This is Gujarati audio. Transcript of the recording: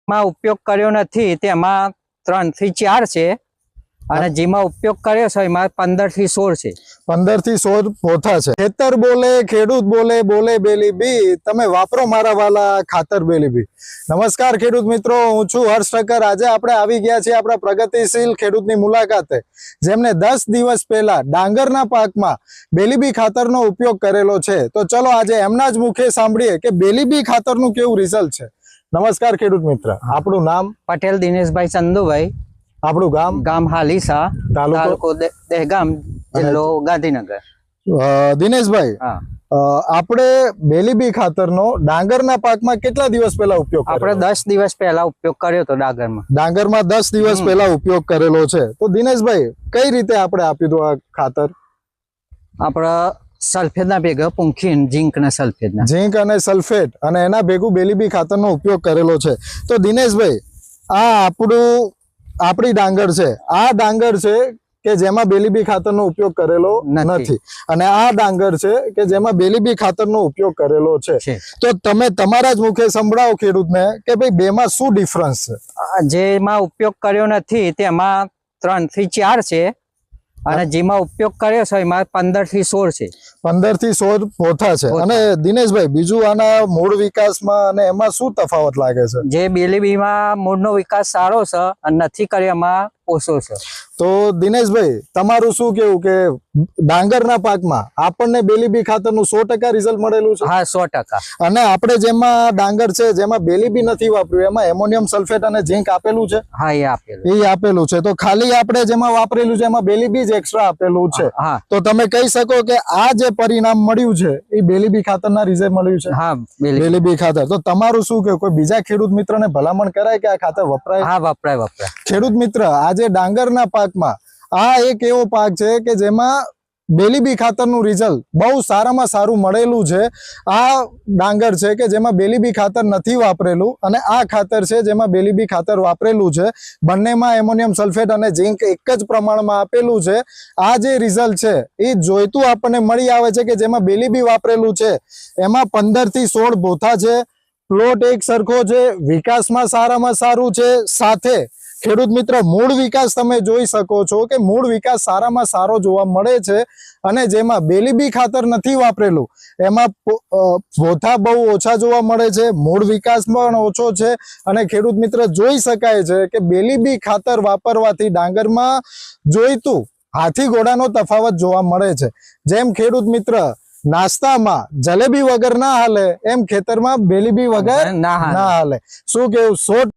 માં ઉપયોગ કર્યો નથી તેમાં 3 થી 4 છે અને જેમાં ઉપયોગ કર્યો છે એમાં 15 થી 16 છે। 15 થી 16 પોથા છે। ખેતર બોલે ખેડૂત બોલે બોલે બેલીબી, તમે વાપરો મારા વાલા ખાતર બેલીબી। નમસ્કાર ખેડૂત મિત્રો, હું છું હર્ષ ઠક્કર। આજે આપણે આવી ગયા છીએ આપણા પ્રગતિશીલ ખેડૂતની મુલાકાતે, જેમને 10 દિવસ પહેલા ડાંગરના પાકમાં બેલીબી ખાતરનો ઉપયોગ કરેલો છે। તો ચલો આજે એમના જ મુખે સાંભળીએ કે બેલીબી ખાતરનું કેવું રિઝલ્ટ છે। નમસ્કાર ખેડૂત મિત્ર, આપણું નામ? પટેલ દિનેશભાઈ ચંદુભાઈ, આપણું ગામ? ગામ હાલીસા, તાલુકો દહેગામ, જિલ્લો ગાંધીનગર। દિનેશભાઈ, આપણે બેલીબી ખાતરનો ડાંગરના પાકમાં કેટલા દિવસ પહેલા ઉપયોગ કર્યો? આપણે 10 દિવસ પહેલા ઉપયોગ કર્યો તો ડાંગરમાં 10 દિવસ પહેલા ઉપયોગ કરેલો છે। તો દિનેશભાઈ, કઈ રીતે આપણે આપ્યું હતું આ ખાતર? આપણે સલ્ફેટના ભેગા પૂંખીને ઝીંક અને સલ્ફેટ અને એના ભેગું બેલીબી ખાતરનો ઉપયોગ કરેલો છે। તો દિનેશભાઈ, આ આપણી ડાંગર છે, આ ડાંગર છે કે જેમાં બેલીબી ખાતરનો ઉપયોગ કરેલો નથી, અને આ ડાંગર છે કે જેમાં બેલીબી ખાતરનો ઉપયોગ કરેલો છે। તો તમે તમારા જ મુખે સંભળાવો ખેડૂતને કે ભાઈ બેમાં શું ડિફરન્સ છે? જેમાં ઉપયોગ કર્યો નથી તેમાં 3 થી 4 છે અને જેમાં ઉપયોગ કર્યો છે એમાં 15 થી 16 છે। 15 થી 16 પોથા છે। અને દિનેશભાઈ, બીજું આના મૂળ વિકાસમાં અને એમાં શું તફાવત લાગે છે? જે બેલીબીમાં મૂળનો વિકાસ સારો છે અને નથી કર્યામાં ઓછો છે। તો દિનેશભાઈ, તમારું શું કેવું કે ડાંગરના પાકમાં આપણને બેલીબી ખાતરનું 100% રિઝલ્ટ મળેલું છે? હા, 100%। અને આપણે જેમાં ડાંગર છે જેમાં બેલીબી નથી વાપર્યું એમાં એમોનિયમ સલ્ફેટ અને ઝીંક આપેલું છે? હા, એ આપેલું છે। તો ખાલી આપણે જેમાં વાપરેલું છે એમાં બેલીબી જ એક્સ્ટ્રા આપેલું છે। તો તમે કહી શકો કે આ જે પરિણામ મળ્યું છે એ બેલીબી ખાતરના રિઝલ્ટ મળ્યું છે? હા, બેલીબી ખાતર। તો તમારું શું કેવું, કોઈ બીજા ખેડૂત મિત્રને ભલામણ કરાય કે આ ખાતર વપરાય? હા, વપરાય। ખેડૂત મિત્ર, આજે ડાંગરના પાકમાં આ એક એવો પાક છે કે જેમાં બેલીબી ખાતરનું રિઝલ્ટ બહુ સારામાં સારું મળેલું છે। આ ડાંગર છે કે જેમાં બેલીબી ખાતર નથી વાપરેલું અને આ ખાતર છે જેમાં બેલીબી ખાતર વાપરેલું છે। બંનેમાં એમોનિયમ સલ્ફેટ અને ઝીંક એક જ પ્રમાણમાં આપેલું છે। આ જે રિઝલ્ટ છે એ જોઈતું આપણને મળી આવે છે કે જેમાં બેલીબી વાપરેલું છે એમાં 15 થી 16 બોથા છે, પ્લોટ એક સરખો છે, વિકાસમાં સારામાં સારું છે, સાથે ખેડૂત મિત્ર મૂળ વિકાસ તમે જોઈ શકો છો કે મૂળ વિકાસ સારામાં સારો જોવા મળે છે। અને જેમાં બેલીબી ખાતર નથી વાપરેલું એમાં પોથા બહુ ઓછા જોવા મળે છે, મૂળ વિકાસ પણ ઓછો છે। અને ખેડૂત મિત્ર જોઈ શકાય છે કે બેલીબી ખાતર વાપરવાથી ડાંગરમાં જોઈતું હાથી ઘોડાનો તફાવત જોવા મળે છે। જેમ ખેડૂત મિત્ર નાસ્તામાં જલેબી વગર ના હાલે એમ ખેતરમાં બેલીબી વગર ના હાલે। શું કેવું?